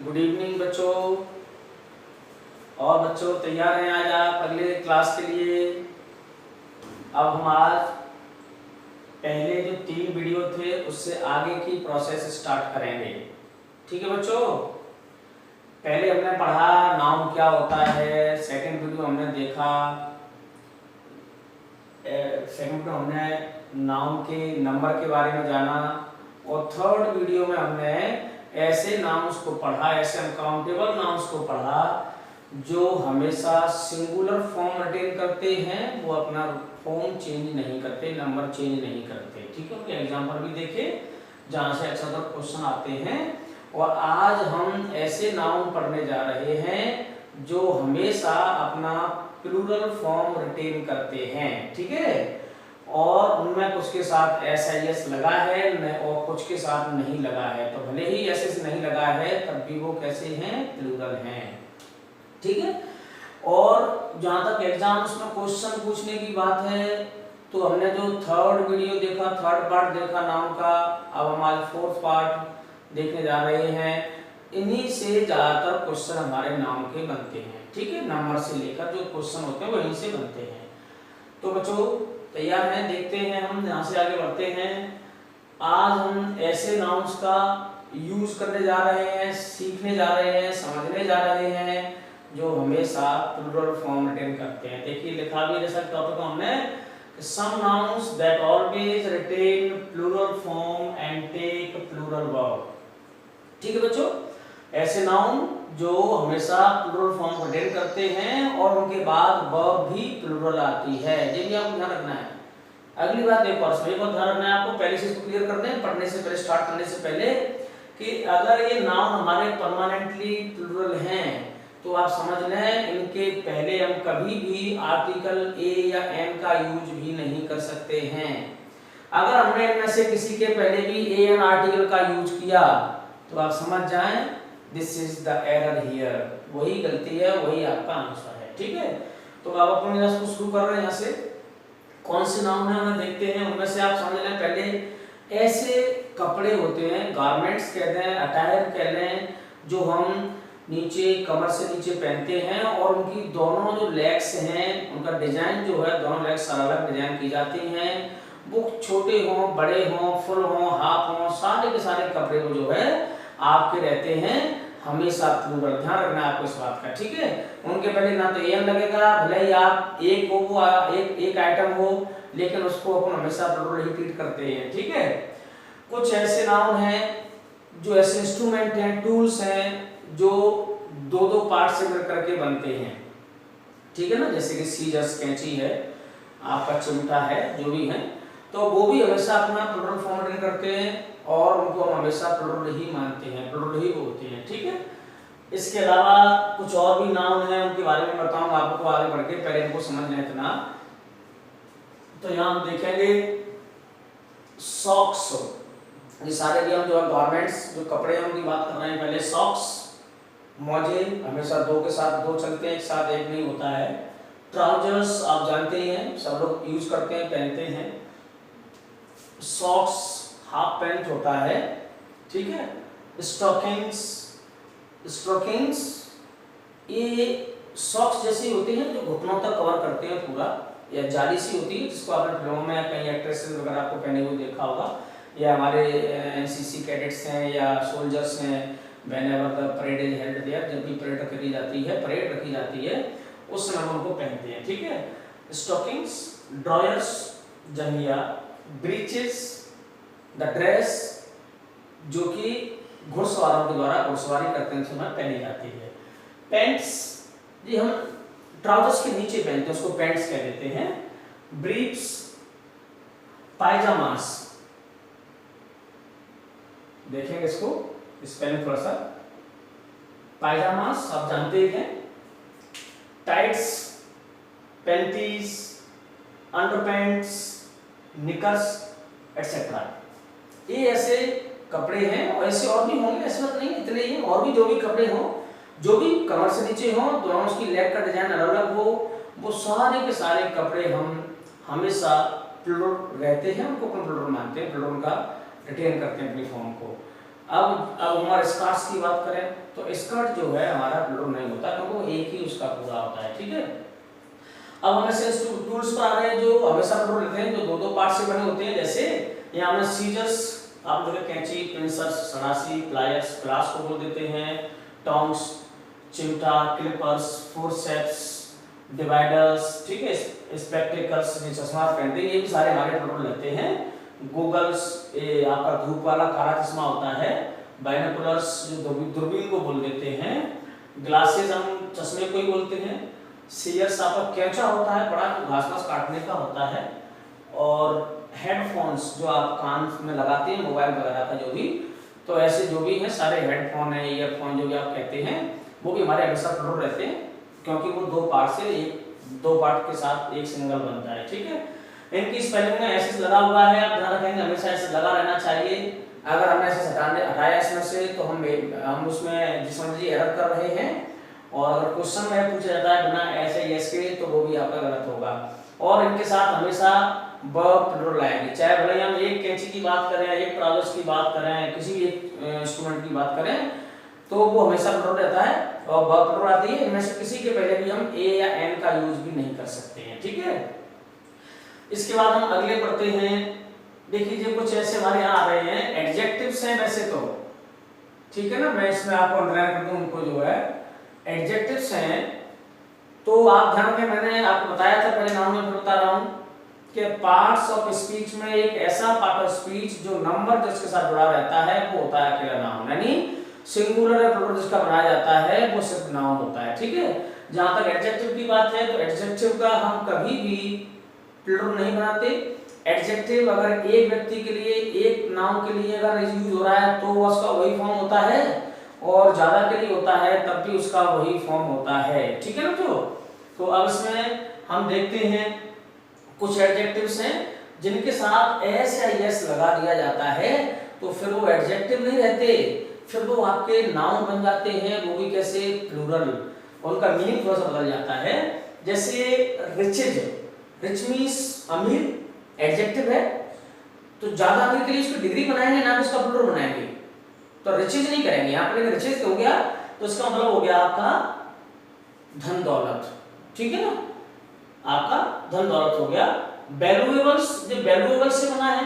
Good evening बच्चों। और बच्चों तैयार हैं आज आप अगले क्लास के लिए। अब हम आज पहले जो 3 वीडियो थे उससे आगे की प्रोसेस स्टार्ट करेंगे। ठीक है बच्चों, पहले हमने पढ़ा नाउन क्या होता है, सेकंड वीडियो हमने देखा, सेकंड वीडियो हमने नाउन के नंबर के बारे में जाना, और थर्ड वीडियो में हमने ऐसे नाउन्स को पढ़ा, ऐसे अनकाउंटेबल नाउन्स को पढ़ा जो हमेशा सिंगुलर फॉर्म रिटेन करते हैं, वो अपना फॉर्म चेंज नहीं करते, नंबर चेंज नहीं करते। ठीक है, उनके एग्जाम्पल भी देखे जहाँ से अक्सर क्वेश्चन आते हैं। और आज हम ऐसे नाउन पढ़ने जा रहे हैं जो हमेशा अपना प्लूरल फॉर्म रिटेन करते हैं। ठीक है, और उनमें कुछ के साथ SIS लगा है और कुछ के साथ नहीं लगा है, तो भले ही SIS नहीं लगा है तब भी वो कैसे हैं, प्लूरल हैं। ठीक है, और जहां तक एग्जाम उसमें क्वेश्चन पूछने की बात है तो हमने जो थर्ड वीडियो देखा, थर्ड पार्ट देखा नाउन का, अब हम आज फोर्थ पार्ट देखने जा रहे हैं। इन्हीं से ज्यादातर क्वेश्चन हमारे नाउन के बनते हैं। ठीक है, नंबर से लेकर जो क्वेश्चन होते हैं वहीं से बनते हैं। तो बच्चों तैयार हैं, देखते हैं हम यहाँ से आगे बढ़ते हैं। आज हम ऐसे नाउन्स का यूज करने जा रहे हैं, सीखने जा रहे हैं, समझने जा रहे हैं जो हमेशा प्लूरल फॉर्म रिटेन करते हैं। देखिए लिखा भी जैसा टॉपिक हमने, some nouns that always written plural form and take plural verb. ठीक है बच्चों, ऐसे नाउन जो हमेशा प्लूरल फॉर्म रिटेन करते हैं और उनके बाद वर्ब भी प्लूरल आती है, ये भी आपको ध्यान रखना है। अगली बात एक और ध्यान रखना है आपको, पहले से इसको क्लियर कर दें पढ़ने से पहले, स्टार्ट करने से पहले, कि अगर ये नाउन हमारे परमानेंटली प्लूरल हैं तो आप समझ लें इनके पहले हम कभी भी आर्टिकल ए या एन का यूज भी नहीं कर सकते हैं। अगर हमने इनमें से किसी के पहले भी ए एन आर्टिकल का यूज किया तो आप समझ जाएं this is the error here, वही गलती है, वही आपका आंसर है। ठीक है, तो अब अपन इसको शुरू कर रहे हैं। यहाँ से कौन से नाउन है हमें देखते हैं, उनमें से आप समझ लें पहले ऐसे कपड़े होते हैं, गारमेंट्स कहते हैं, अटायर कह लें, जो हम नीचे कमर से नीचे पहनते हैं और उनकी दोनों जो लेग्स हैं उनका डिजाइन जो है, दोनों लेग्स अलग अलग डिजाइन की जाती हैं। वो छोटे हों, बड़े हों, फुल हों, हाफ हों, सारे के सारे कपड़े को जो है आपके रहते हैं हमेशा प्लूरल। ध्यान रखना है आपको इस बात का। ठीक है, उनके पहले ना तो एन लगेगा, भले ही आप एक हो, वो एक आइटम हो, लेकिन उसको अपन हमेशा प्लूरल ही ट्रीट करते हैं। ठीक है, कुछ ऐसे नाउन हैं जो ऐसे इंस्ट्रूमेंट हैं, टूल्स हैं जो दो दो पार्ट से मिल करके बनते हैं। ठीक है ना, जैसे कि सीजर्स, कैंची है, आपका चिमटा है, जो भी है, तो वो भी हमेशा अपना प्लूरल फॉर्म रिटेन करते हैं और उनको हम हमेशा प्लूरल ही मानते हैं, प्लूरल ही बोलते हैं। ठीक है, इसके अलावा कुछ और भी नाउन हैं, उनके बारे में बताऊंगा आपको आगे बढ़ के, पहले इनको समझ लें इतना। तो यहाँ हम देखेंगे सॉक्स, ये सारे भी हम जो है गारमेंट्स, जो कपड़े हैं उनकी बात कर रहे हैं। पहले सॉक्स, मोजे हमेशा दो के साथ दो चलते हैं, एक साथ एक नहीं होता है। ट्राउजर्स आप जानते ही हैं, सब लोग यूज करते हैं, पहनते हैं। सॉक्स हाफ पैंट होता है। ठीक है, स्टॉकिंग्स, स्टॉकिंग्स ये सॉक्स जैसी होती हैं जो घुटनों तक कवर करते हैं पूरा, या जाली सी होती है जिसको आपने फिल्मों में कहीं एक्ट्रेसेस वगैरह आपको पहने हुए देखा होगा, या हमारे NCC कैडेट्स हैं या सोल्जर्स हैं, whenever the parade is held there, जब भी परेड रखी जाती है, परेड रखी जाती है, उस समय हम उनको पहनते हैं। ठीक है, स्टॉकिंग्स, ड्रॉयर्स, जंघिया, ब्रीचेस, द ड्रेस, जो कि घुड़सवारों के द्वारा घुड़सवारी करते समय पहनी जाती है। पैंट्स, जी हम ट्राउजर्स के नीचे पहनते हैं, उसको पैंट्स कह देते हैं। ब्रीफ्स, पायजामास, देखेंगे इसको स्पेलिंग थोड़ा सा, पायजामास आप जानते ही हैं। टाइट्स, पैंटीज, अंडरपैंट्स, निकर्स एटसेट्रा, ये ऐसे कपड़े हैं। और ऐसे और भी होंगे, ऐसे बात नहीं, इतने ही हैं, और भी जो भी कपड़े हों, जो भी कमर से नीचे हों, दोनों उसकी लेग का डिजाइन अलग अलग हो, वो सारे के सारे कपड़े हम हमेशा प्लूरल रहते हैं, उनको प्लूरल मानते हैं, प्लूरल का रिटेन करते हैं अपनी फॉर्म को। अब हमारे स्कर्ट्स की बात करें तो स्कर्ट जो है हमारा प्लूरल नहीं होता क्योंकि वो एक ही उसका पूरा होता है, ठीक है। अब हम ऐसे टूल्स पर आ रहे हैं जो हमेशा प्लूरल रहते हैं, जो दो दो पार्ट से बने होते हैं। जैसे यहाँ में सीजर्स, आप देखो कैंची, पिंसर्स, सड़ासी, प्लायर्स, प्लास को बोल देते हैं, टोंग्स, चिमटा, क्लिपर्स, फोर्सेप्स, डिवाइडर्स, ठीक है, स्पेक्टेकल्स, जो चश्मा पहनते हैं, ये भी सारे हमारे प्लूरल रहते हैं। गूगल्स, ये आपका धूप वाला काला चश्मा होता है। बाइनोकुलर्स, जो दूरबीन को बोल देते हैं। ग्लासेस हम चश्मे को ही बोलते हैं। सीजर्स आपका कैंचा होता है, बड़ा घास घास काटने का होता है। और हेडफोन्स जो आप कान में लगाते हैं, मोबाइल वगैरह का जो भी, तो ऐसे जो भी है सारे हेडफोन है, ईयरफोन जो भी आप कहते हैं, वो भी हमारे हमेशा प्लूरल रहते हैं क्योंकि वो दो पार्ट से दो पार्ट के साथ एक सिंगल बनता है, ठीक है। इनकी स्पेलिंग में ऐसे लगा हुआ है, आप ध्यान रखेंगे हमेशा ऐसे लगा रहना चाहिए। अगर हमने ऐसे हटाया इसमें से तो हम उसमें जिस समझिए एरर कर रहे हैं। और अगर क्वेश्चन में पूछा जाता है बिना ऐसे यस के तो वो भी आपका गलत होगा। और इनके साथ हमेशा वर्ब प्लूरल आएंगे, चाहे भले हम एक कैंची की बात करें, एक ट्राउजर्स की बात करें, किसी भी एक स्टूडेंट की बात करें, तो वो हमेशा प्लूरल रहता है और वर्ब प्लूरल आती है। इनमें से किसी के पहले भी हम ए या एन का यूज भी नहीं कर सकते हैं, ठीक है। इसके बाद हम अगले पढ़ते हैं। देखिए कुछ ऐसे हमारे यहाँ आ रहे हैं, एडजेक्टिव्स हैं वैसे तो, ठीक है ना, मैं इसमें आपको अंडरलाइन कर दूं उनको, जो है एडजेक्टिव्स हैं। तो आप ध्यान रखें, मैंने आपको बताया था पहले, नाम में फिर बता रहा हूं कि पार्ट्स ऑफ स्पीच में एक ऐसा पार्ट ऑफ स्पीच जो नंबर जिसके साथ जुड़ा रहता है वो होता है अकेला नाउन, यानी सिंगुलर या प्लूरल जिसका बनाया जाता है वो सिर्फ नाउन होता है, ठीक है। जहां तक एडजेक्टिव की बात है तो एडजेक्टिव का हम कभी भी प्लूरल नहीं बनाते। एडजेक्टिव अगर एक व्यक्ति के लिए, एक नाउन के लिए अगर यूज हो रहा है तो उसका वही फॉर्म होता है, और ज्यादा के लिए होता है तब भी उसका वही फॉर्म होता है, ठीक है ना। तो अब इसमें हम देखते हैं कुछ एडजेक्टिव्स हैं जिनके साथ एस या यस लगा दिया जाता है तो फिर वो एडजेक्टिव नहीं रहते, फिर वो आपके नाउन बन जाते हैं, वो भी कैसे, प्लूरल। उनका मीनिंग थोड़ा सा बदल जाता है। जैसे रिचेज, रिच मींस अमीर, एडजेक्टिव है, तो ज्यादा अमीर के लिए उसको डिग्री बनाएंगे ना, उसका प्लूरल बनाएंगे, तो रिचेज नहीं करेंगे यहाँ पर। रिचेज हो गया तो इसका मतलब हो गया आपका धन दौलत, ठीक है ना, आपका धन दौलत हो गया। वैल्यूएबल्स, जो वैल्यूएबल से बना है,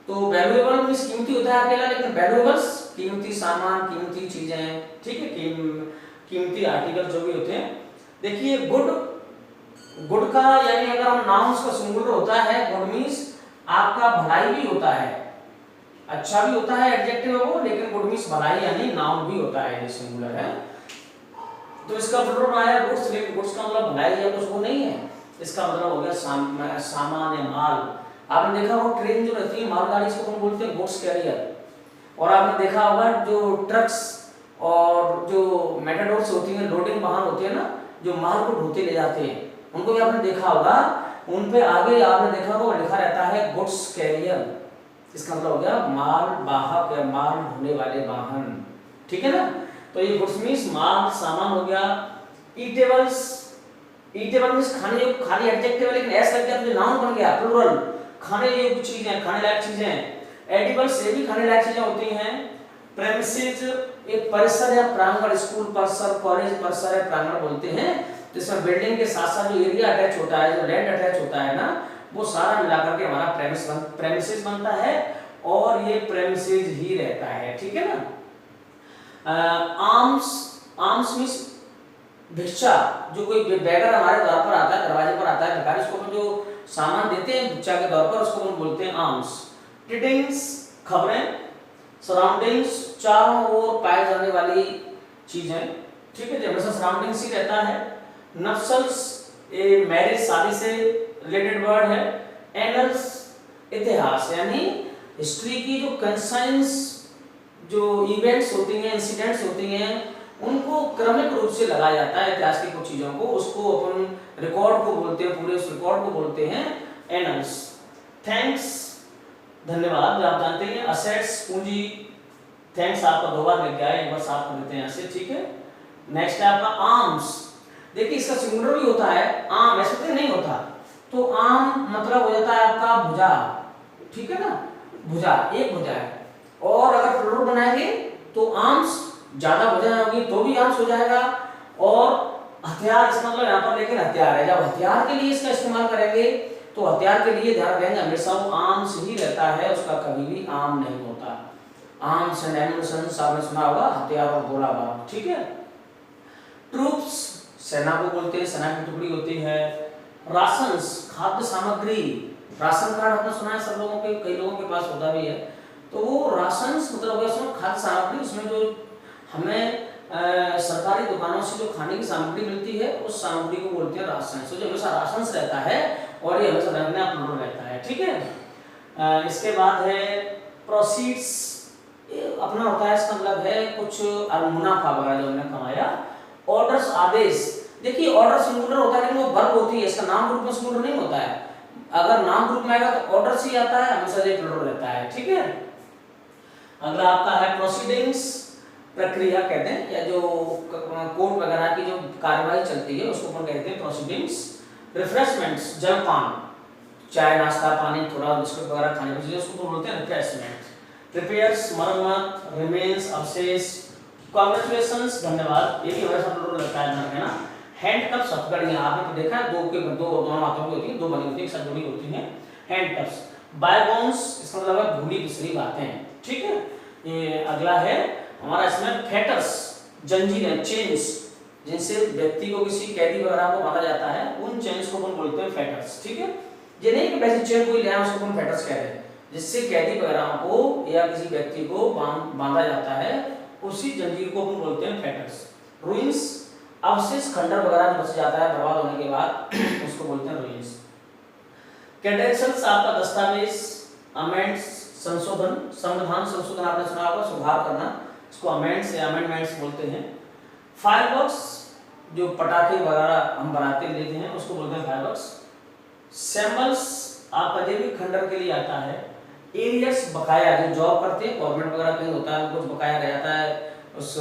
तो वैल्यूएबल मींस कीमती होता है अकेला, लेकिन वैल्यूएबल्स कीमती सामान, कीमती चीजें, ठीक है, कीमती आर्टिकल जो भी होते हैं। देखिए गुड, गुड का यानी अगर हम नाउन्स का सिंगुलर होता है, गुड मींस आपका भलाई भी होता है, अच्छा भी होता है, एडजेक्टिव है वो, लेकिन गुड मींस भलाई यानी नाउन भी होता है, ये सिंगुलर है। तो इसका प्लूरल आया गुड्स, लेकिन गुड्स का मतलब भलाई या कुछ वो नहीं है, इसका मतलब हो गया सामान या माल। आपने देखा वो ट्रेन जो रहती है मालगाड़ी, इसको हम बोलते हैं गुड्स कैरियर। और आपने देखा होगा जो ट्रक्स और जो मेटाडोर्स होती हैं, लोडिंग वाहन होते हैं ना, जो माल को ढोते ले जाते हैं, उनको भी आपने देखा होगा, उन पे आगे आपने देखा होगा लिखा रहता है गुड्स कैरियर। इसका मतलब हो गया माल वाहक या माल ढोने वाले वाहन, ठीक है ना। तो ये गुड्स मींस माल, सामान हो गया। ईटेबल्स, ईटेबल मींस खाने योग्य, खाली एडजेक्टिव है लेकिन एस लग गया तो नाउन बन गया, प्लूरल, खाने योग्य चीजें, खाने लायक चीजें। एडिबल्स, ये भी खाने लायक चीजें होती हैं। प्रेमिसेस, एक परिसर या प्रांगण, स्कूल परिसर, कॉलेज परिसर या प्रांगण बोलते हैं, जिसमें बिल्डिंग के साथ साथ जो एरिया अटैच होता है, जो लैंड अटैच होता है ना, वो सारा मिलाकर के हमारा प्रेमिसेस बनता है, और ये प्रेमिसेस ही रहता है, ठीक है ना। आर्म्स, आर्म्स मींस भिक्षा, जो कोई बेगर हमारे द्वार पर आता है, दरवाजे पर आता है भिखारी, उसको हम जो सामान देते हैं भिक्षा के तौर पर, उसको हम बोलते हैं आर्म्स। टिडिंग्स, खबरें। सराउंडिंग्स, चारों ओर पाए जाने वाली चीजें, ठीक है, हमेशा सराउंडिंग्स ही रहता है। नफ्सल्स, ये मैरिज, शादी से रिलेटेड वर्ड है। एनल्स, इतिहास यानी हिस्ट्री की जो कंसाइंस, जो इवेंट्स होती हैं, इंसिडेंट्स होती हैं, उनको क्रमिक रूप से लगाया जाता है, इतिहास की कुछ चीजों को, उसको अपन रिकॉर्ड को बोलते हैं, पूरे उस रिकॉर्ड को बोलते हैं एनल्स। थैंक्स, धन्यवाद, आप जानते हैं। असेट्स, पूंजी, थैंक्स आपका दो बार लग गया है, एक बार साफ कर देते हैं ऐसे, ठीक है। नेक्स्ट है आपका आर्म्स। देखिए इसका सिंगुलर भी होता है, आर्म, ऐसे तो नहीं होता, तो आर्म मतलब हो जाता है आपका भुजा, ठीक है ना, भुजा, एक भुजा है। और अगर प्लूरल बनाएंगे तो आर्म्स, ज्यादा वजन होगी तो भी आर्म्स हो जाएगा। और हथियार, इसका मतलब यहाँ पर लेकिन हथियार है, जब हथियार के लिए इसका इस्तेमाल करेंगे तो हथियार के लिए ध्यान देंगे हमेशा वो आर्म्स ही रहता है, उसका कभी भी आर्म नहीं होता। आर्म्स एंड एम्यूनिशन आपने सुना होगा, हथियार और गोला बारूद, ठीक है। ट्रूप्स, सेना को बोलते हैं, सेना की टुकड़ी होती है। राशंस, खाद्य सामग्री, राशन कार्ड आपने सुना है सब लोगों के, कई लोगों के पास होता भी है। तो वो राशंस मतलब उसमें खाद्य सामग्री, उसमें जो हमें सरकारी दुकानों से जो खाने की सामग्री मिलती है उस सामग्री को बोलते हैं राशन। तो जो हमेशा राशंस रहता है और ये हमेशा रखना प्लूरल रहता है, ठीक है। इसके बाद है प्रोसीड्स, अपना होता है, इसका मतलब है कुछ मुनाफा वगैरह जो हमने कमाया। ऑर्डर्स, आदेश, देखिए ऑर्डर सिंगुलर होता है लेकिन वो वर्ब होती है, इसका नाम ग्रुप में सिंगुलर नहीं होता है। अगर नाम ग्रुप में आएगा तो ऑर्डर्स ही आता है, हमेशा ये प्लूरल रहता है, ठीक है। अगला आपका है प्रोसीडिंग्स, प्रक्रिया कहते हैं, या जो कोर्ट वगैरह की जो कार्यवाही चलती है उसको अपन कहते हैं प्रोसीडिंग्स। रिफ्रेशमेंट्स, जलपान, चाय नाश्ता पानी थोड़ा बिस्कुट वगैरह खाने की चीजें, उसको बोलते हैं रिफ्रेशमेंट। रिपेयर्स, मरम्मत। रिमेन्स, अवशेष। कांग्रेचुलेशंस, धन्यवाद, ये भी हमेशा प्लूरल रहता है, ध्यान रखना। हैंडकफ्स, हथकड़ियां, आपने तो देखा है दो के दो दोनों हाथों की होती है, दो बनी होती है, एक साथ जुड़ी होती है, हैंडकफ्स। बायगोन्स, इसका मतलब है भूली पिछली बातें, ठीक है। ये अगला है हमारा इसमें फेटर्स, जंजीरें, चेन्स, जिनसे व्यक्ति को किसी कैदी वगैरह को बांधा जाता है, उन चेन्स को अपन बोलते हैं फेटर्स, ठीक है। ये नहीं कि वैसे चेन कोई ले आया उसको अपन फेटर्स कहते हैं, जिससे कैदी वगैरह को या किसी व्यक्ति को बांधा जाता है, उसी जंजीर को अपन बोलते हैं फेटर्स। रूइंस, अवशेष, खंडर वगैरह जो बच जाता है बर्बाद होने के बाद उसको बोलते हैं रूइंस। क्रेडेंशियल्स, आपका दस्तावेज। अमेंड्स, संशोधन, संविधान संशोधन आपने सुना होगा, सुधार करना, इसको अमेंड्स या अमेंडमेंट्स बोलते हैं। फायरवर्क्स, जो पटाखे वगैरह हम बनाते लेते हैं उसको बोलते हैं फायरवर्क्स। सैम्बल्स, आपका जो भी खंडर के लिए आता है। एरियर्स, बकाया, जो जॉब करते हैं गवर्नमेंट वगैरह कहीं होता है, कुछ बकाया रह जाता है उस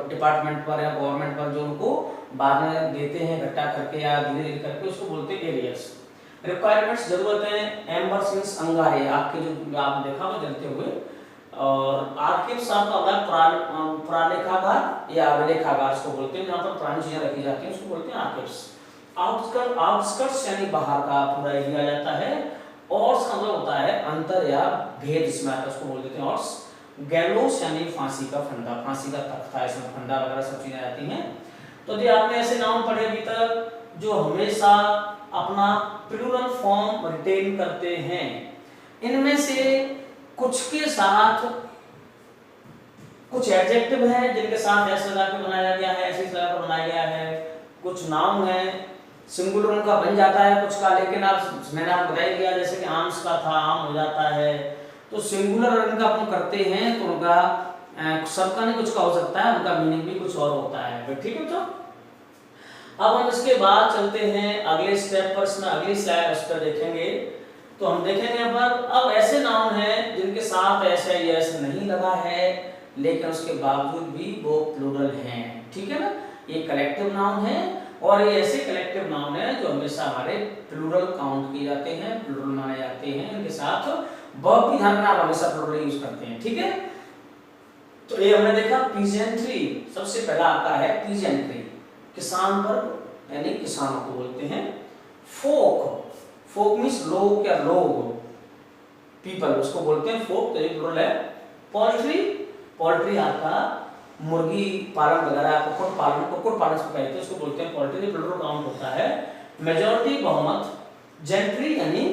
डिपार्टमेंट पर या गवर्नमेंट पर, जो उनको बाद में देते हैं इकट्ठा करके या धीरे धीरे करके, उसको बोलते हैं एरियर्स। रिक्वायरमेंट्स, जरूरतें। एम्बर्स मींस अंगारे, आपके जो आपने देखा वो जलते हुए। और आर्किव्स, आपका अलग प्रालेखागार या अभिलेखागार इसको बोलते हैं, जहाँ पर पुरानी चीजें रखी जाती हैं उसको बोलते हैं आर्किव्स। आउटस्कर्ट्स यानी बाहर का पूरा एरिया जाता है। और इसका मतलब होता है अंतर या भेद, इसमें आता है, उसको बोल देते हैं ऑर्स। गैलोस यानी फांसी का फंदा, फांसी का तख्ता, इसमें फंदा वगैरह सब चीजें आती हैं। तो जो आपने ऐसे नाउन पढ़े अभी तक जो हमेशा अपना प्लूरल फॉर्म रिटेन करते हैं, इनमें से कुछ के साथ कुछ एडजेक्टिव हैं जिनके साथ एस लगा के बनाया गया है, ऐसे लगा कर बनाया गया है। कुछ नाउन है सिंगुलर उनका बन जाता है कुछ का, लेकिन आप मैंने आपको बता दिया जैसे कि आर्म्स का था, आर्म हो जाता है। तो सिंगुलर इनका अपन करते हैं तो उनका सबका नहीं कुछ का हो सकता है, उनका मीनिंग भी कुछ और होता है, ठीक है। तो अब हम इसके बाद चलते हैं अगले स्टेप पर, इसमें अगली स्लाइड उस पर देखेंगे। तो हम देखेंगे यहाँ पर अब ऐसे नाउन हैं जिनके साथ ऐसे यस नहीं लगा है लेकिन उसके बावजूद भी वो प्लूरल हैं, ठीक है ना। ये कलेक्टिव नाउन है और ये ऐसे कलेक्टिव नाउन है जो हमेशा हमारे प्लूरल काउंट किए जाते हैं, प्लूरल माने जाते हैं। इनके साथ वर्ब भी ध्यान में आप हमेशा प्लूरल यूज करते हैं, ठीक है। तो ये हमने देखा पीजेंट्री, सबसे पहला आपका है पीजेंट्री, किसान वर्ग यानी किसानों को बोलते हैं। फोक, फोक मींस लोग या लोग, पीपल उसको बोलते हैं फोक, तो ये प्लूरल है। पोल्ट्री, पोल्ट्री आपका मुर्गी पालन वगैरह, कुक्कुट पालन, कुक्कुट पालन से कहते हैं उसको बोलते हैं पोल्ट्री, प्लूरल काउंट होता है। मेजॉरिटी बहुमत, जेंट्री यानी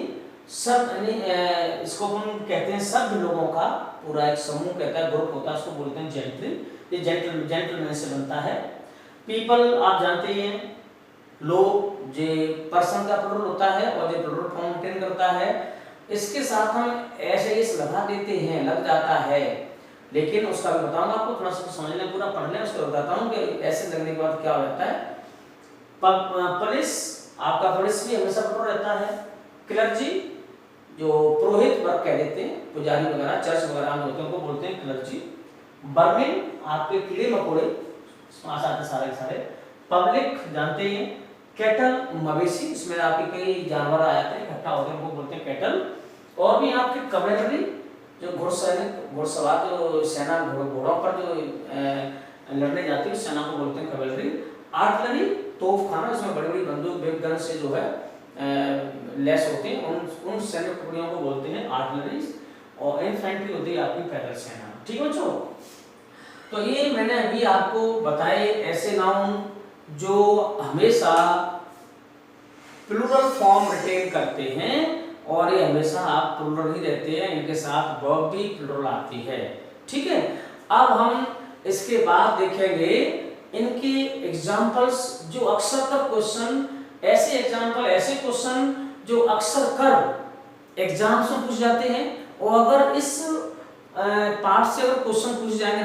सब, यानी इसको हम कहते हैं सब लोगों का पूरा एक समूह कहता है, ग्रुप होता है, उसको बोलते हैं जेंट्री। ये जेंटलमैन से बनता है। पीपल आप जानते हैं लोग, जे पर्सन का प्लूरल होता है और जो प्लूरल फॉर्म मेंटेन करता है। इसके साथ हम ऐसे इस लगा देते हैं, लग जाता है, लेकिन उसका भी बताऊंगा आपको, थोड़ा सा समझ लें, पूरा पढ़ लें, उसको बताता हूँ कि ऐसे लगने के बाद क्या हो जाता है। पुलिस, आपका पुलिस भी हमेशा प्लूरल रहता है। क्लर्जी, जो पुरोहित वर्ग कह देते हैं, पुजारी वगैरह चर्च वगैरह में होते हैं, उनको बोलते हैं क्लर्जी। बर्मिन, आपके कीड़े मकोड़े सारे के सारे। पब्लिक जानते हैं। कैटल, मवेशी, इसमें आपके कई जानवर आ जाते हैं, इकट्ठा होते हैं, उनको बोलते हैं कैटल। और भी आपके कमेंट्री, जो घुड़सवार जो सेना घोड़ों पर जो लड़ने जाती है सेना को बोलते हैं कैवेलरी। आर्टिलरी तोपखाना, इसमें बड़ी बड़ी बंदूक बिग गन से जो है लेस होते हैं, उन सैन्य टुकड़ियों को बोलते हैं आर्टिलरी। और इन्फेंट्री होती है आपकी पैदल सेना। ठीक है बच्चों, तो ये मैंने अभी आपको बताए ऐसे नाउन जो हमेशा प्लूरल फॉर्म रिटेन करते हैं, और ये हमेशा आप प्लूरल ही रहते हैं, इनके साथ वर्ब भी प्लूरल आती है। ठीक है, अब हम इसके बाद देखेंगे इनके एग्जांपल्स, जो अक्सर कर क्वेश्चन, ऐसे एग्जांपल, ऐसे क्वेश्चन जो अक्सर कर एग्जाम्स में पूछ जाते हैं। और अगर इस पार्ट से अगर क्वेश्चन पूछ जाएंगे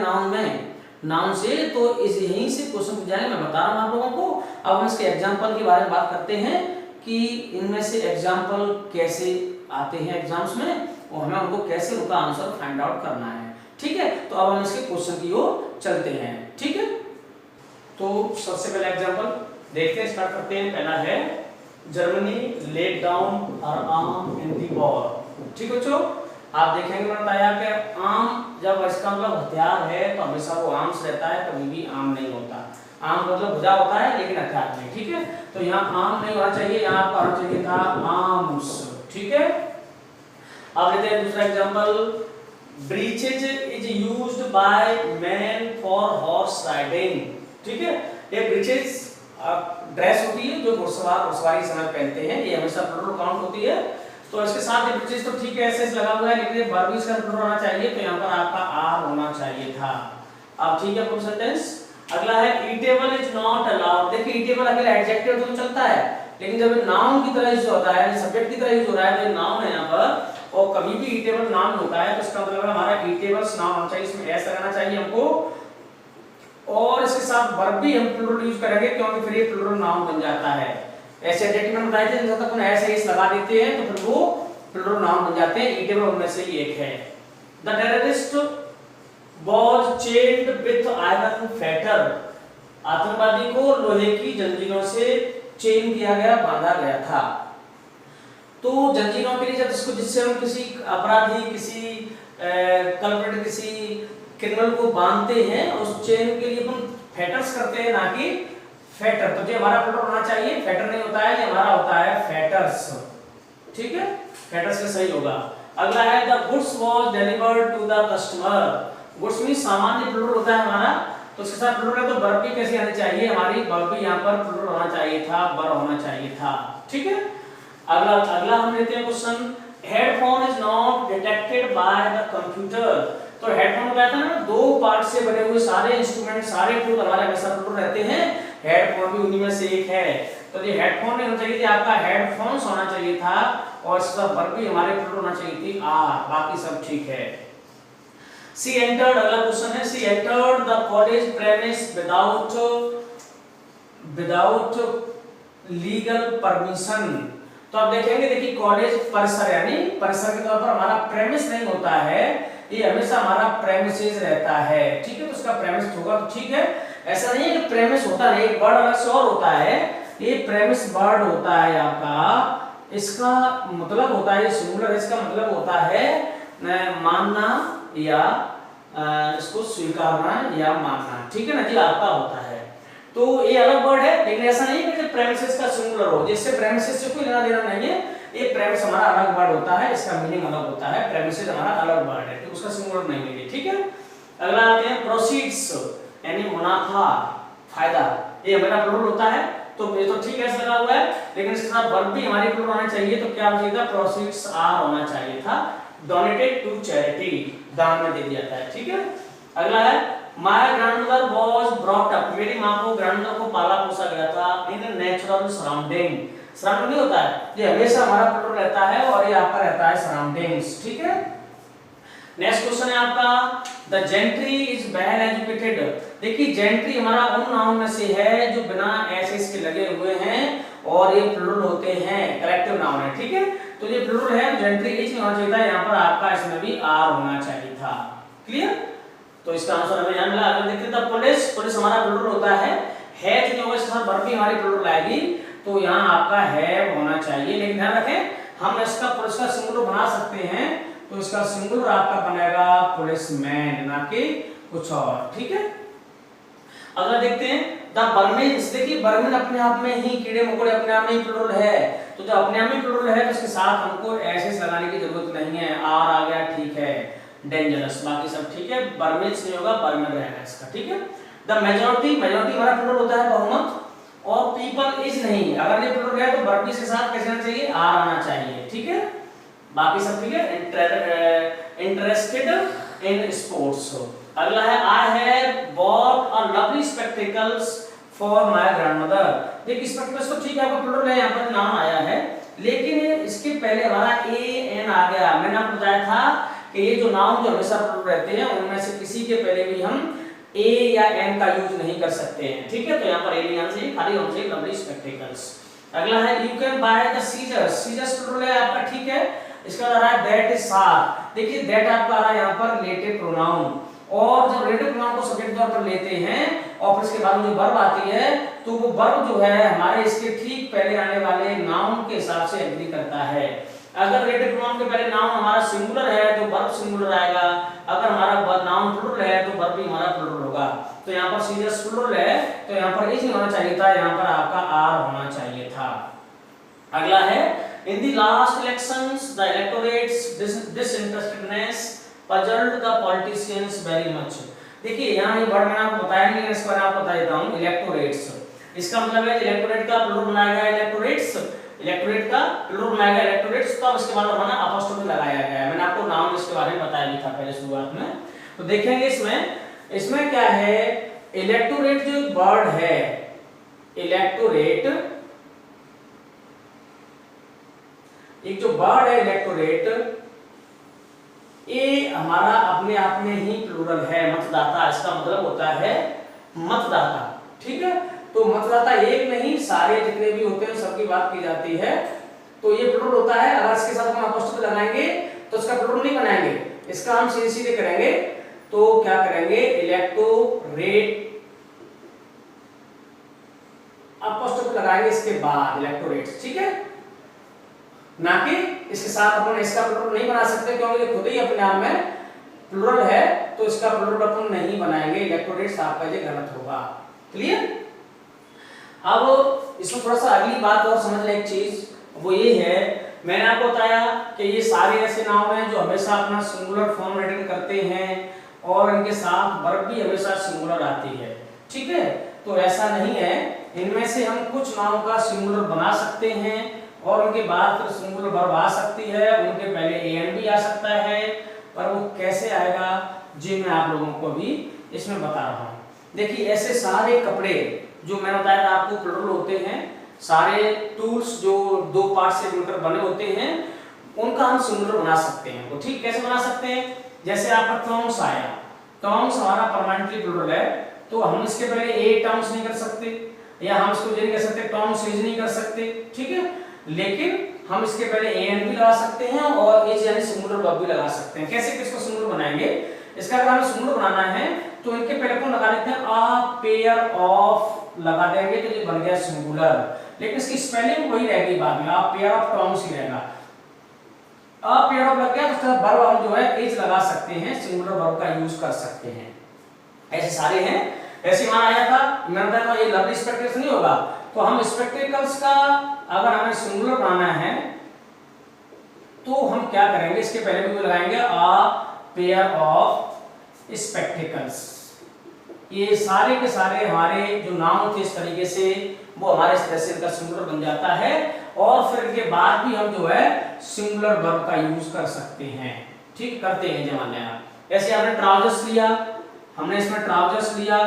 नाउन से, तो इस यहीं से क्वेश्चन पूछ जाएंगे, मैं बता रहा हूं आप लोगों को। अब हम इसके एग्जांपल के बारे में बात करते हैं कि इनमें से एग्जांपल कैसे आते हैं एग्जाम्स में, और हमें उनको कैसे उनका आंसर फाइंड आउट करना है। ठीक है, तो अब हम इसके क्वेश्चन की ओर चलते हैं। ठीक है, तो सबसे पहला एग्जांपल देखते हैं, स्टार्ट करते हैं। पहला है Germany laid down her arm in the war. ठीक है बच्चों, आप देखेंगे मैंने बताया कि आर्म जब इसका मतलब हथियार है तो हमेशा वो आर्म्स रहता है, कभी भी आर्म नहीं होता। आर्म मतलब भुजा होता है लेकिन हथियार नहीं। ठीक है, तो यहाँ आर्म नहीं होना चाहिए, यहाँ आपका होना चाहिए था आर्म्स। ठीक है, अब लेते हैं दूसरा example. Breaches is used by man for horse riding. ठीक है, ये ब्रीचेज ड्रेस होती है जो घुड़सवारी समय पहनते हैं, ये हमेशा प्लूरल काउंट होती है। तो इसके साथ ये ब्रीचेज तो ठीक है ऐसे लगा हुआ है, लेकिन वर्ब भी इसका प्लूरल होना चाहिए, तो यहाँ पर आपका आर होना चाहिए था। अब ठीक है फुल सेंटेंस। अगला है ईटेबल इज नॉट अलाउड। देखिए ईटेबल अगर एडजेक्टिव तो चलता है, लेकिन जब नाउन की तरह यूज होता है, सब्जेक्ट की तरह यूज हो रहा है, तो नाउन है यहाँ पर, और कभी भी ईटेबल नाउन होता है तो इसका मतलब हमारा ईटेबल्स नाउन होना चाहिए, इसमें एस लगाना चाहिए हमको, और इसके साथ वर्ब भी हम प्लूरल यूज करेंगे क्योंकि फिर ये प्लूरल नाउन बन जाता है। ऐसे एडजेक्टिव में बताए थे, जब तक ऐसे इस लगा देते हैं तो फिर वो प्लूरल नाउन बन जाते हैं। ईटेबल उनमें से ही एक है। The terrorist was chained with iron Fetter. आतंकवादी को लोहे की जंजीरों से चेन किया गया, बांधा गया था। तो जंजीरों के लिए जब इसको, जिससे हम किसी अपराधी, किसी कल्प्रिट, किसी क्रिमिनल को बांधते हैं, उस चेन के लिए हम फेटर्स करते हैं, ना कि फेटर। तो ये हमारा प्लूरल होना चाहिए, फेटर नहीं होता है, ये हमारा होता है फेटर्स। ठीक है, फेटर्स का सही होगा। अगला है the goods was delivered to the customer. Goods में सामान्य प्लूरल होता है हमारा, तो इसके साथ प्लूरल है तो वर्ब भी कैसे आनी चाहिए, हमारी वर्ब भी यहाँ पर प्लूरल होना चाहिए था, वर्ब होना चाहिए था। ठीक है, अगला हम लेते हैं question. Headphone is not detected by the computer. तो हेडफोन क्या था ना, दो पार्ट से बने हुए सारे इंस्ट्रूमेंट, सारे टूल हमारे हमेशा प्लूरल रहते हैं, हेडफोन भी उन्हीं में से एक है। तो ये हेडफोन नहीं होना चाहिए, आपका हेडफोन्स होना चाहिए था, और इसका वर्ब भी हमारे प्लूरल होना चाहिए थी आर, बाकी सब ठीक है। सी एंटर्ड, अगला क्वेश्चन है, C entered the college premise without legal permission. तो आप देखेंगे, देखिए कॉलेज परिसर, यानी परिसर के तौर पर हमारा प्रेमिस नहीं होता है, ये हमेशा हमारा प्रेमिसेस रहता है। ठीक है, तो इसका प्रेमिस होगा तो ठीक है। ऐसा नहीं है कि प्रेमिस होता है, एक वर्ड अलग से और होता है, ये प्रेमिस वर्ड होता है आपका, इसका मतलब होता है सिंगुलर, इसका मतलब होता है मानना या इसको स्वीकारना या मानना। ठीक है ना जी, आपका होता है, तो ये अलग वर्ड है, लेकिन ऐसा नहीं है कि प्रेमिसेस का सिंगुलर हो, जिससे प्रेमिसेस से कोई लेना देना नहीं है। ये प्रेमिस हमारा अलग वर्ड होता है, इसका मीनिंग अलग होता है, प्रेमिसेस हमारा अलग वर्ड है, तो उसका सिंगुलर नहीं है। ठीक है, अगला आते हैं प्रोसीड्स, यानी मुनाफा, फायदा, ये हमारा प्लूरल होता है, तो ये तो ठीक है ऐसा लगा हुआ है, लेकिन इसके साथ वर्ब भी हमारी प्लूरल होना चाहिए, तो क्या होना चाहिए था, प्रोसीड्स आर होना चाहिए था। डोनेटेड टू चैरिटी, दान में दे दिया था। ठीक है, अगला है my grandmother was brought up. मेरी मां को, ग्रैंडमदर को पाला पोसा गया था इन नेचुरल सराउंडिंग। सराउंडिंग नहीं होता है, ये हमेशा हमारा प्लूरल रहता है, और ये आपका रहता है सराउंडिंग्स। ठीक है, नेक्स्ट क्वेश्चन है आपका, the gentry is well educated. देखिए जेंट्री हमारा उन नाउन में से है जो बिना एस इसके लगे हुए हैं, और ये प्लूरल होते हैं, कलेक्टिव नाउन है। ठीक है, तो ये प्लूरल है, जेंट्री इज नहीं होना चाहिए था, यहाँ पर आपका इसमें भी आर होना चाहिए था। क्लियर, तो इसका आंसर हमें यहाँ मिला। अगर देखते हैं पुलिस, पुलिस हमारा प्लूरल होता है तो होगा, इसके साथ वर्ब भी हमारी प्लूरल आएगी, तो यहाँ आपका है होना चाहिए, लेकिन ध्यान रखें हम इसका पुलिस का सिंगुलर बना सकते हैं, तो इसका सिंगुलर आपका बनेगा पुलिसमैन, ना कि कुछ और। ठीक है, अगला देखते हैं द बर्मेन्स। देखिए बर्मेन अपने आप में ही, कीड़े मकोड़े अपने आप में ही प्लुरल है, तो जब अपने आप में प्लुरल है तो उसके साथ हमको एस लगाने की जरूरत नहीं है, आर आ गया ठीक है, डेंजरस, बाकी सब ठीक है, बर्मेन्स नहीं होगा, बर्मेन रहेगा इसका। ठीक है, द मेजॉरिटी, मेजॉरिटी हमारा प्लुरल होता है बहुमत, और पीपल इज नहीं, अगर ये प्लुरल है तो बर्बीज के साथ कैसे आना चाहिए, आर आना चाहिए। ठीक है, बाकी सब ठीक है, इंटरेस्टेड इन स्पोर्ट्स। अगला है I have bought a lovely spectacles for my grandmother. देखिए स्पेक्टिकल्स तो ठीक है, आपका प्लुरल है, यहाँ पर नाम आया है, लेकिन इसके पहले हमारा ए एन आ गया। मैंने आपको बताया था कि ये जो नाउन जो हमेशा प्लुरल रहते हैं उनमें से किसी के पहले भी हम ए या एन का यूज नहीं कर सकते हैं। ठीक है, तो यहाँ पर एलियन से खाली होना चाहिए लवली स्पेक्टिकल्स। अगला है you can buy the scissors. Scissors plural है आपका, ठीक है, इसका आ रहा है दैट इज शार्प। देखिए दैट आपका आ रहा है यहाँ पर रिलेटिव प्रोनाउन, और जब रिलेटिव प्रोनाउन को सब्जेक्ट के तौर पर लेते हैं और फिर इसके बाद में जो वर्ब आती है तो वो वर्ब जो है हमारे इसके ठीक पहले आने वाले नाउन के हिसाब से एग्री करता है। अगर रिलेटिव प्रोनाउन के पहले नाउन हमारा सिंगुलर है तो वर्ब सिंगुलर आएगा, अगर हमारा नाउन प्लुरल है तो वर्ब भी हमारा प्लुरल होगा। तो यहाँ पर सीरियस प्लुरल है तो यहाँ पर इज नहीं होना चाहिए था, यहाँ पर आपका आर होना चाहिए था। अगला है in the last elections the electorate's disinterestedness puzzled the politicians very much। देखिए यहाँ ये वर्ड मैंने आपको बताया नहीं, इसको मैं आपको बता देता हूँ, इलेक्टोरेट्स, इसका मतलब है इलेक्टोरेट का प्लुरल बनाया गया इलेक्टोरेट्स, इलेक्टोरेट का प्लुरल बनाया गया इलेक्टोरेट्स, तब इसके बाद हमारा अपोस्ट्रोफी लगाया गया है। मैंने आपको नाम इसके बारे में बताया भी था पहले शुरुआत में। तो देखेंगे इसमें क्या है, इलेक्टोरेट जो वर्ड है, इलेक्टोरेट एक जो वर्ड है इलेक्टोरेट, ये हमारा अपने आप में ही प्लुरल है, मतदाता, इसका मतलब होता है मतदाता। ठीक है, तो मतदाता एक नहीं सारे जितने भी होते हैं सबकी बात की जाती है, तो ये प्लुरल होता है। अगर इसके साथ हम अपोस्ट्रोफी लगाएंगे तो इसका प्लुरल नहीं बनाएंगे, इसका हम सीधे सीधे करेंगे, तो क्या करेंगे, इलेक्टोरेट अपोस्ट्रोफी लगाएंगे इसके बाद इलेक्टोरेट्स। ठीक है, ना कि इसके साथ अपन इसका प्लुरल नहीं बना सकते क्योंकि ये खुद ही अपने आप में प्लुरल है, तो इसका प्लुरल अपन नहीं बनाएंगे, इलेक्टोरेट्स आपका ये गलत होगा। क्लियर? अब इसमें थोड़ा सा अगली बात और समझ लें एक चीज, वो ये है, मैंने आपको बताया कि ये सारे ऐसे नाउन हैं जो हमेशा अपना सिंगुलर फॉर्म रिटर्न करते हैं और इनके साथ वर्ब भी हमेशा सिंगुलर आती है। ठीक है, तो ऐसा नहीं है, इनमें से हम कुछ नाउन का सिंगुलर बना सकते हैं और उनके बाद फिर सिंगुलर वर्ब आ सकती है, उनके पहले एन भी आ सकता है, पर वो कैसे आएगा जी मैं आप लोगों को भी इसमें बता रहा हूँ। देखिए ऐसे सारे कपड़े जो मैंने बताया था आपको प्लुरल होते हैं, सारे टूल्स जो दो पार्ट से मिलकर बने होते हैं उनका हम सिंगुलर बना सकते हैं। तो ठीक कैसे बना सकते हैं, जैसे आपका टॉन्ग्स आया, टॉन्ग्स हमारा परमानेंटली प्लुरल है, तो हम इसके पहले ए टॉन्ग्स नहीं कर सकते, या हम इसको नहीं कर सकते टॉन्ग्स इज नहीं कर सकते। ठीक है, लेकिन हम इसके पहले एन भी लगा सकते हैं और एज यानी सिंगुलर वर्ब भी लगा सकते हैं। कैसे किसको सिंगुलर बनाएंगे, इसका अगर हमें सिंगुलर बनाना है तो इनके पहले अपन लगा देते हैं अ पेयर ऑफ, लगा देंगे तो ये बन गया सिंगुलर, लेकिन इसकी स्पेलिंग वही रहेगी बाद में, अ पेयर ऑफ टॉन्ग्स ही रहेगा। अ पेयर ऑफ लग गया तो उसका वर्ब हम जो है एज लगा सकते हैं, सिंगुलर वर्ब का यूज कर सकते हैं। ऐसे सारे हैं, ऐसे हमारा आया था, मैंने बताया था ये लवली स्पेक्टिकल्स नहीं होगा, तो हम स्पेक्टिकल्स का अगर हमें सिंगुलर बनाना है तो हम क्या करेंगे, इसके पहले भी लगाएंगे अ पेयर ऑफ स्पेक्टिकल्स। ये सारे के सारे हमारे जो नाउन थे इस तरीके से वो हमारे इस तरह से इनका सिंगुलर बन जाता है, और फिर इनके बाद भी हम जो है सिंगुलर वर्ब का यूज कर सकते हैं। ठीक करते हैं जमाने आप, ऐसे आपने ट्राउजर्स लिया, हमने इसमें ट्राउजर्स लिया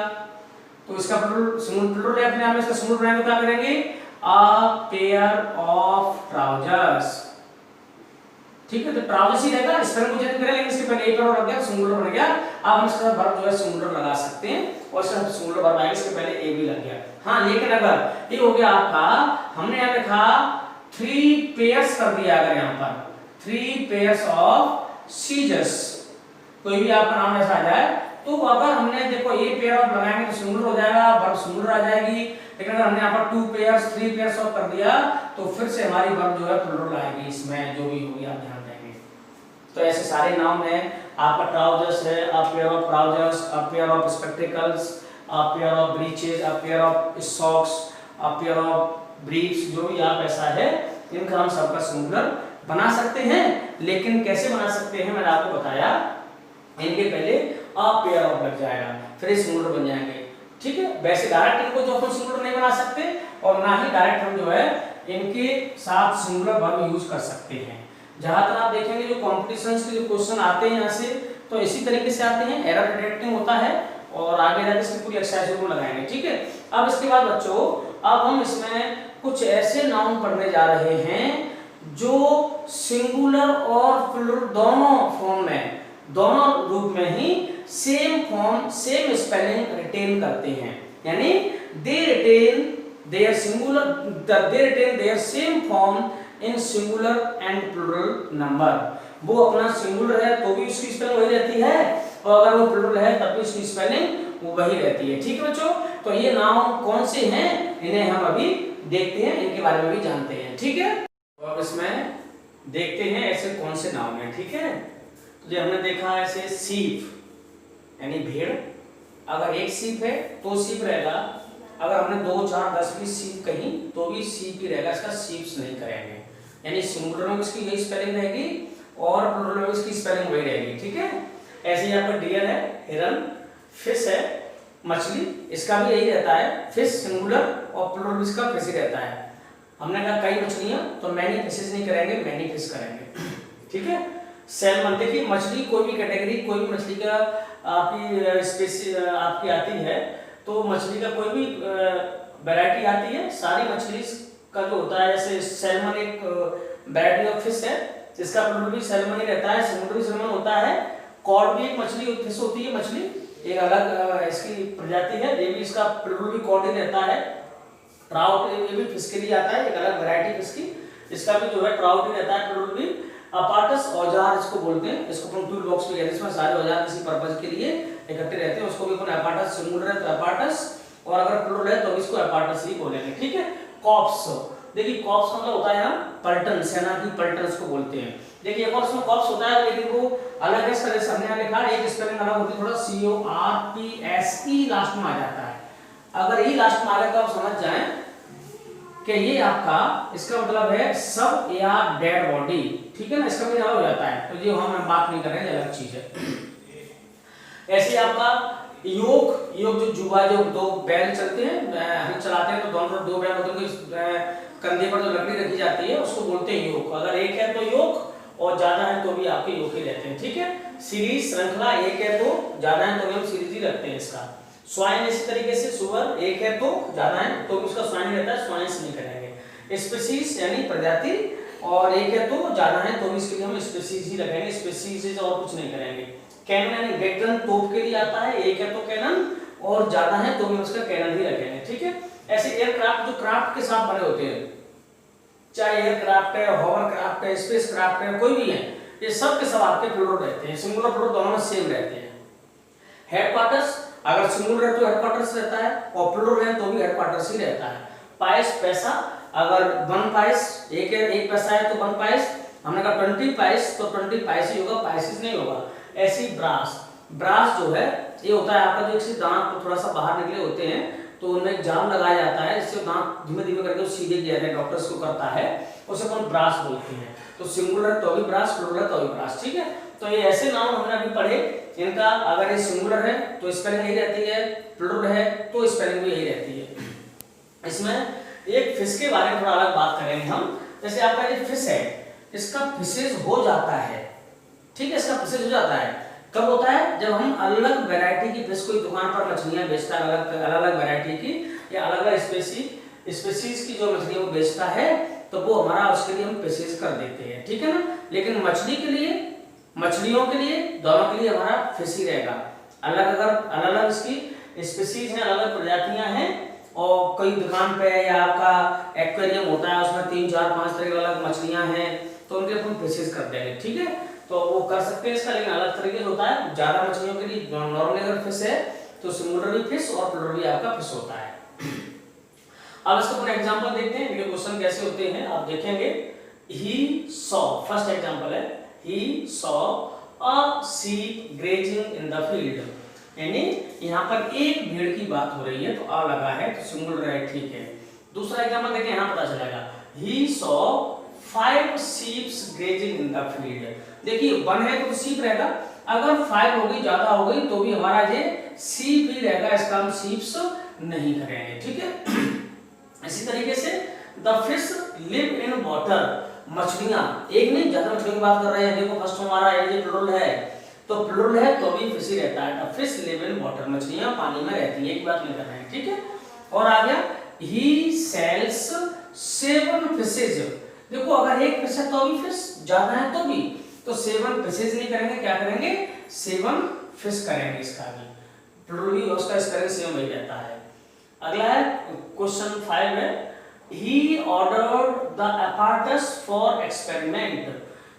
तो इसका प्लुरल है अपने आप में, इसका सिंगुलर बनाएंगे क्या करेंगे, अ पेयर ऑफ ट्राउजर्स। ठीक है, तो ट्राउजर्स ही रहेगा, स्पेलिंग को चेंज करें, लेकिन इसके पहले ए पेयर लग गया सिंगुलर बन गया। अब हम इसका वर्ब जो है सिंगुलर लगा सकते हैं और इसका सिंगुलर वर्ब आएगा, इसके पहले ए भी लग गया। हाँ, लेकिन अगर ये हो गया आपका, हमने यहाँ लिखा 3 पेयर्स कर दिया, अगर यहाँ पर 3 पेयर्स ऑफ सीजर्स, कोई भी आपका नाम ऐसा आ जाए, तो अगर हमने देखो ए पेयर ऑफ लगाएंगे तो सिंगुलर हो जाएगा, वर्ब सिंगुलर आ जाएगी, लेकिन अगर हमने यहाँ पर 2 पेयर्स 3 पेयर्स ऑफ कर दिया तो फिर से हमारी वर्ब जो है प्लुरल आएगी, इसमें जो भी होगी आप ध्यान देंगे। तो ऐसे सारे नाउन है। आपका ट्राउजर्स है, अ pair of trousers, a pair of spectacles, a pair of breaches, a pair of socks, a pair of briefs, जो भी आप ऐसा है इनका हम सबका सिंगुलर बना सकते हैं। लेकिन कैसे बना सकते हैं मैंने आपको बताया, इनके पहले अ पेयर ऑफ लग जाएगा, फिर ये सिंगुलर बन जाएंगे। ठीक है, वैसे डायरेक्ट इनको जो अपन सिंगुलर नहीं बना सकते और ना ही डायरेक्ट हम जो है इनके साथ सिंगुलर वर्ब यूज कर सकते हैं। जहां तक आप देखेंगे जो कॉम्पिटिशन्स के जो क्वेश्चन आते हैं यहाँ से, तो इसी तरीके से आते हैं, एरर डिटेक्टिंग होता है और आगे जाके इसकी पूरी एक्सरसाइज को लगाएंगे। ठीक है, अब इसके बाद बच्चों अब हम इसमें कुछ ऐसे नाउन पढ़ने जा रहे हैं जो सिंगुलर और प्लूरल दोनों फॉर्म में, दोनों रूप में ही same form same spelling retain करते हैं, यानी they retain their singular, they retain their same form in singular and plural number. वो अपना सिंगुलर है तो भी उसकी स्पेलिंग वही रहती है और अगर वो प्लूरल है तब भी उसकी स्पेलिंग वो वही रहती है। ठीक है बच्चों, तो ये नाउन कौन से हैं इन्हें हम अभी देखते हैं, इनके बारे में भी जानते हैं। ठीक है, तो अब इसमें देखते हैं ऐसे कौन से नाउन हैं। ठीक है, तो जो हमने देखा ऐसे सीप यानी भेड़, अगर एक सीप है तो सीप रहेगा, अगर हमने 2 4 10 20 सीप कहीं तो भी सीप ही रहेगा, इसका सीप्स नहीं करेंगे, यानी सिंगुलर में इसकी यही स्पेलिंग रहेगी और प्लूरल में इसकी स्पेलिंग वही रहेगी। ठीक है, ऐसे ही आपका डियर है, हिरन, फिश है मछली, इसका भी यही रहता है, फिश सिंगुलर और प्लूरल इसका फिश ही रहता है। हमने कहा कई मछलियां तो मैनी फिशेस नहीं करेंगे, मैनी फिश करेंगे। ठीक है, सैल्मन, देखिए मछली कोई भी कैटेगरी, कोई भी मछली का आपकी स्पेसी आपकी आती है तो मछली का कोई भी वैरायटी आती है, सारी मछली का जो होता है, जैसे सैल्मन एक वैरायटी ऑफ फिश है जिसका प्लूरल भी सैल्मन ही रहता है, सिंगुलर भी सैल्मन होता है। कॉड भी एक मछली फिश होती है, मछली एक अलग इसकी प्रजाति है, ये भी इसका प्लूरल भी कॉड ही रहता है। ट्राउट ये भी फिश के लिए आता है, एक अलग वैरायटी फिश की, इसका भी जो है ट्राउट ही रहता है, प्लूरल भी। अपार्टस औजार इसको बोलते हैं, इसको अपन टूल बॉक्स में कहते हैं, इसमें सारे औजार किसी पर्पस के लिए इकट्ठे रहते हैं, उसको भी अपन अपार्टस, सिंगुलर है तो अपार्टस और अगर प्लूरल है तो इसको अपार्टस ही बोलेंगे। ठीक है, कॉप्स, देखिए कॉप्स मतलब होता है पलटन, सेना की पलटन इसको बोलते हैं। देखिए एक और इसमें कॉप्स होता है लेकिन वो अलग है, इसका जैसे हमने लिखा एक स्पेलिंग अलग होती है, थोड़ा CORPSE लास्ट में आ जाता है। अगर ई लास्ट में आ गया तो आप समझ जाएं कि ये आपका इसका मतलब है सब या डेड बॉडी। ठीक है ना, इसका भी अलग हो जाता है, तो ये हम बात नहीं कर रहे हैं, अलग चीज है। ऐसे आपका योग, योग जो जुआ, जो 2 बैल चलते हैं, हम चलाते हैं तो दोनों तरफ 2 बैल होते हैं, कंधे पर जो लकड़ी रखी जाती है उसको बोलते हैं योग। अगर एक है तो योग और ज्यादा है तो भी आपके योग ही रहते हैं। ठीक है, सीरीज श्रृंखला एक है तो ज्यादा है तो भी हम सीरीज ही रखते हैं इसका। स्वाइन इसी तरीके से, सुअर एक है तो ज्यादा है तो भी उसका स्वाइन रहता है, स्वाइन्स नहीं करेंगे। स्पीशीज यानी प्रजाति, और एक है तो ज्यादा है तो भी इसके लिए हम स्पीशीज ही रखेंगे, स्पीशीज और कुछ नहीं करेंगे। कैनन यानी गैगन तोप के लिए आता है, एक है तो कैनन और ज्यादा है तो भी उसका कैनन ही रखेंगे। ठीक है, ऐसे एयरक्राफ्ट जो क्राफ्ट के साथ बने होते हैं, चाहे एयरक्राफ्ट है, हॉवरक्राफ्ट है, स्पेस क्राफ्ट है, कोई भी है, ये सब के सब आपके प्लूरल रहते हैं, सिंगुलर प्लूरल दोनों में सेम रहते हैं। हेडक्वार्टर्स, अगर सिंगुलर है तो हेडक्वार्टर्स रहता है और प्लूरल है तो भी हेडक्वार्टर्स ही रहता है। पाइस पैसा, अगर 1 पाइस एक है, 1 पैसा है तो 1 पाइस, हमने कहा 20 पाइस तो 20 पाइस ही होगा, पाइसिस नहीं होगा। ऐसी ब्रास, ब्रास जो है ये होता है आपका जो इसके दांत थोड़ा सा बाहर निकले होते हैं तो उनमें एक जाम लगाया जाता है, इससे दांत धीमे धीमे करके सीधे किया जाता है, डॉक्टर्स को करता है, उसे अपन ब्रास बोलते हैं। तो सिंगुलर तो भी ब्रास, प्लूरल तो भी ब्रास। ठीक है, तो ये ऐसे नाउन हमने अभी पढ़े, इनका अगर ये सिंगुलर है तो स्पेलिंग यही रहती है, प्लूरल है तो स्पेलिंग भी यही रहती है। इसमें एक फिश के बारे में थोड़ा अलग बात करेंगे हम, जैसे आपका ये फिश है, इसका फिशेज हो जाता है। ठीक है, इसका फिशेज हो जाता है कब होता है, जब हम अलग वैरायटी की फिश, कोई दुकान पर मछलियां बेचता है अलग वैरायटी की या अलग अलग स्पेसीज की जो मछलियां वो बेचता है तो वो हमारा उसके लिए हम फिशेज कर देते हैं। ठीक है ना, लेकिन मछली के लिए, मछलियों के लिए, दोनों के लिए हमारा फिश ही रहेगा। अलग अलग इसकी स्पेसीज हैं, अलग अलग प्रजातियां हैं और कई दुकान पे या आपका एक्वेरियम होता है उसमें 3 4 5 तरह की अलग मछलियां हैं तो उनके अपन फिशेज कर देंगे। ठीक है, तो वो कर सकते हैं इसका, लेकिन अलग तरीके से होता है। ज्यादा मछलियों के लिए नॉर्मली अगर फिश है तो सिंगुलर भी फिश और प्लूरल भी आपका फिश होता है। अब इसका पूरा एग्जांपल देखते हैं, ये क्वेश्चन कैसे होते हैं आप देखेंगे। ही सॉ, फर्स्ट एग्जांपल है, he saw a sheep grazing in the field, यानी यहाँ पर एक भेड़ की बात हो रही है तो आ लगा है तो सिंगुलर है, ठीक है। दूसरा एग्जांपल देखिए, यहाँ पता चलेगा he saw 5 sheep grazing in the field। देखिए 1 है तो sheep रहेगा, अगर 5 हो गई, ज्यादा हो गई तो भी हमारा ये sheep ही रहेगा, इसका हम sheeps नहीं करेंगे, ठीक है। इसी तरीके से the fish live in water, मछलियां एक नहीं ज्यादा मछलियों की बात कर रहे हैं। देखो फर्स्ट हमारा ये प्लूरल है तो प्लूरल है तो भी फिश ही रहता है, फिश लिव इन वाटर, मछलियां पानी में रहती हैं, एक बात नहीं कर रहे हैं, ठीक है। और आ गया ही सेल्स 7 फिशेज। देखो अगर एक फिश है तो भी फिश, ज्यादा है तो भी, तो 7 फिशेज नहीं करेंगे, क्या करेंगे 7 फिश करेंगे, इसका भी प्लूरल भी उसका इस तरह सेम वही रहता है। अगला है क्वेश्चन 5 है he ordered the apparatus for experiment,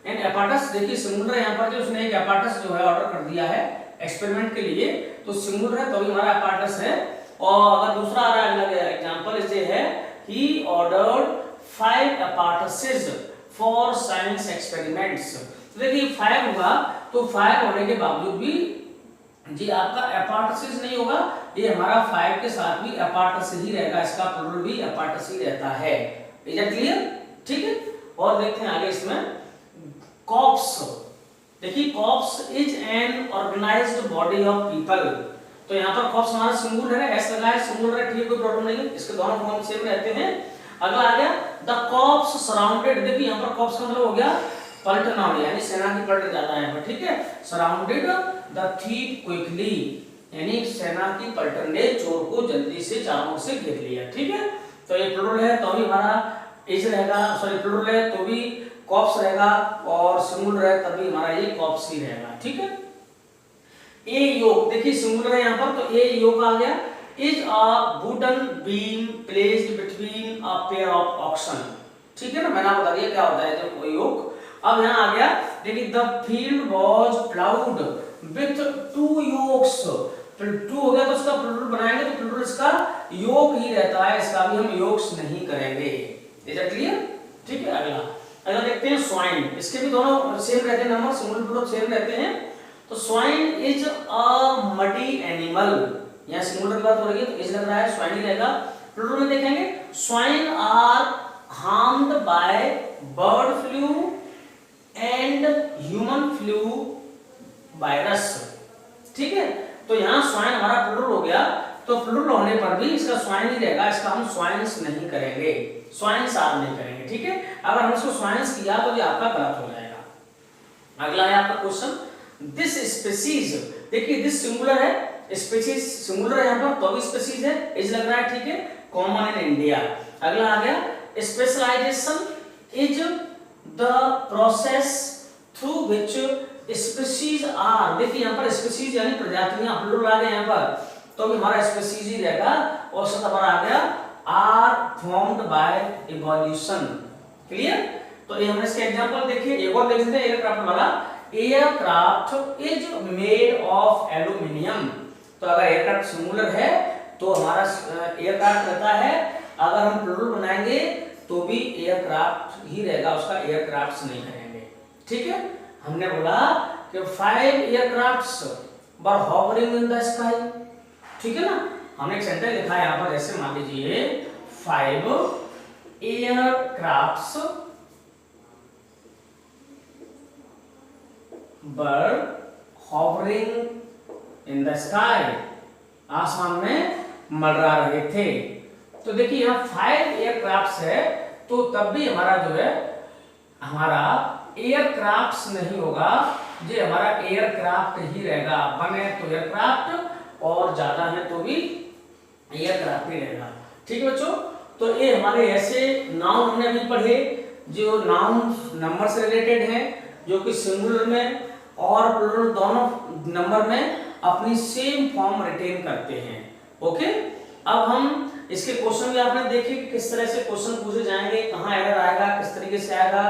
and apparatus देखिए सिंगुलर है यहाँ पर, जो उसने एक apparatus जो है ऑर्डर कर दिया है एक्सपेरिमेंट के लिए, तो सिंगुलर है तो भी हमारा apparatus है। और अगर दूसरा आ रहा है अगला एग्जांपल इसे है he ordered 5 apparatuses for science experiments। तो देखिए 5 होगा तो 5 होने के बावजूद भी जी आपका apparatus नहीं होगा, ये हमारा 5 के साथ भी apparatus ही रहेगा, इसका प्लूरल भी apparatus ही रहता है। इज इट क्लियर, ठीक है। और देखते हैं आगे इसमें कॉर्प्स। देखिए corps is an organised body of people, तो यहाँ पर कॉर्प्स हमारा सिंगुलर है, एस लगा है, सिंगुलर है, ठीक है, कोई प्रॉब्लम नहीं है, इसके दोनों फॉर्म सेम रहते हैं। अगला आ गया द कॉर्प्स सराउंडेड। देखिए यहाँ पर कॉर्प्स का मतलब हो गया पलटना, यानी सेना की पलट जाता है यहाँ पर, ठीक है। सराउंडेड द थीफ क्विकली, यानी सेना की पलटन ने चोर को जल्दी से चारों से घेर लिया, ठीक है। तो ये प्लूरल है तो भी हमारा इज रहेगा, सॉरी प्लूरल है तो भी कॉर्प्स रहेगा, और सिंगुलर है तभी हमारा ये कॉर्प्स ही रहेगा, ठीक है। ए योक, देखिए सिंगुलर है यहाँ पर तो ए योक आ गया, is a wooden beam placed between a pair of oxen, ठीक है ना, मैंने आपको बता दिया क्या होता है जो योक। अब यहाँ आ गया देखिए the field was ploughed with 2 yolks, फिर 2 हो गया तो उसका प्लूरल बनाएंगे तो प्लूरल इसका योक ही रहता है, इसका भी हम योक्स नहीं करेंगे। इज इट क्लियर, ठीक है। अगला देखते हैं स्वाइन, इसके भी दोनों सेम रहते हैं, नंबर सिंगुलर प्लूरल सेम रहते हैं। तो swine is a muddy animal, यहाँ सिंगुलर की बात हो रही है तो इज लग रहा है, स्वाइन ही रहेगा। प्लूरल में देखेंगे swine are harmed by bird flu and human flu virus, ठीक है। तो यहाँ स्वाइन हमारा प्लूरल हो गया, तो प्लूरल होने पर भी इसका स्वाइन ही रहेगा, इसका हम स्वाइन्स नहीं करेंगे, स्वाइन्स आर नहीं करेंगे, ठीक है। अगर हम इसको स्वाइन्स किया तो ये आपका गलत हो जाएगा। अगला है आपका क्वेश्चन दिस स्पीसीज। देखिए दिस सिंगुलर है, स्पीसीज सिंगुलर है यहाँ पर तो भी स्पीसीज है, इज लग रहा है, ठीक है, कॉमन इन इंडिया। अगला आ गया specialisation is the process through which species are. देखिए यहाँ पर स्पीसीज यानी प्रजातियां प्लूरल आ गए यहाँ पर, तो भी हमारा स्पीसीज ही रहेगा, और शब्द हमारा आ गया are formed by evolution, clear. तो ये हमने इसके एग्जांपल देखिए, एक और देख लेते हैं एयरक्राफ्ट वाला। Aircraft is made of aluminium, तो अगर एयरक्राफ्ट सिंगुलर है तो हमारा एयरक्राफ्ट रहता है, अगर हम प्लूरल बनाएंगे तो भी एयरक्राफ्ट ही रहेगा, उसका एयरक्राफ्ट्स नहीं करेंगे, ठीक है। हमने बोला कि 5 aircrafts were hovering in the sky, ठीक है ना। हमने एक सेंटेंस लिखा है यहाँ पर, ऐसे मान लीजिए 5 aircrafts were hovering in the sky, आसमान में मंडरा रहे थे। तो देखिए यहाँ 5 एयरक्राफ्ट्स है, तो तब भी हमारा जो है हमारा एयरक्राफ्ट्स नहीं होगा, ये हमारा एयरक्राफ्ट ही रहेगा। 1 है तो एयरक्राफ्ट, और ज्यादा है तो भी एयरक्राफ्ट ही रहेगा, ठीक है बच्चों। तो ये हमारे ऐसे नाउन हमने अभी पढ़े जो नाउन नंबर से रिलेटेड हैं, जो कि सिंगुलर में और प्लूरल दोनों नंबर में अपनी सेम फॉर्म रिटेन करते हैं, ओके। अब हम इसके क्वेश्चन भी आपने देखे कि किस तरह से क्वेश्चन पूछे जाएंगे, कहाँ एरर आएगा, किस तरीके से आएगा।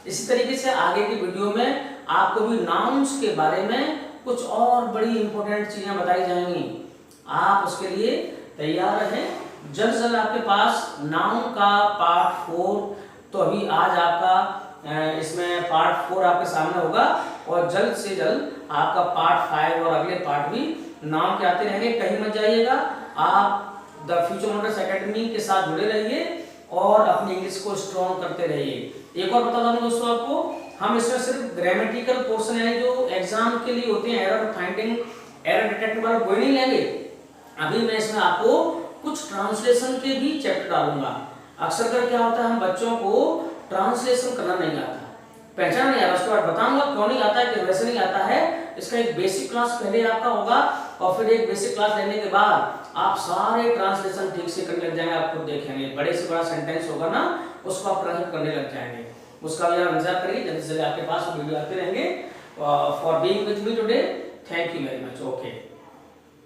इसी तरीके से आगे की वीडियो में आपको भी नाउन्स के बारे में कुछ और बड़ी इंपॉर्टेंट चीजें बताई जाएंगी, आप उसके लिए तैयार रहें। जल्द से जल्द आपके पास नाउन का पार्ट 4, तो अभी आज आपका इसमें पार्ट 4 आपके सामने होगा और जल्द से जल्द आपका पार्ट 5 और अगले पार्ट भी नाम के आते रहेंगे। कहीं मत जाइएगा, आप द फ्यूचर मोटर्स एकेडमी के साथ जुड़े रहिए और अपनी इंग्लिश को स्ट्रॉन्ग करते रहिए। एक और बता दूं दोस्तों आपको, हम इसमें सिर्फ ग्रामेटिकल पोर्शन यानी जो एग्जाम के लिए होते हैं एरर फाइंडिंग, एरर डिटेक्टिंग वाला कोई नहीं लेंगे। अभी मैं इसमें आपको कुछ ट्रांसलेशन के भी चैप्टर डालूंगा। अक्सर कर क्या होता है, हम बच्चों को ट्रांसलेशन करना नहीं आता, पहचान नहीं आता, उसके बाद बताऊंगा क्यों नहीं आता है, वैसे नहीं आता है। इसका एक बेसिक क्लास पहले आपका होगा और फिर एक बेसिक क्लास लेने के बाद आप सारे ट्रांसलेशन ठीक से करने लग जाएंगे। आप खुद देखेंगे बड़े से बड़ा सेंटेंस होगा ना, उसको आप ट्रांसलेट करने लग जाएंगे। उसका भी आप इंतजार करिए, जल्दी से आपके पास वीडियो आते रहेंगे। For being with me today, thank you very much. Okay.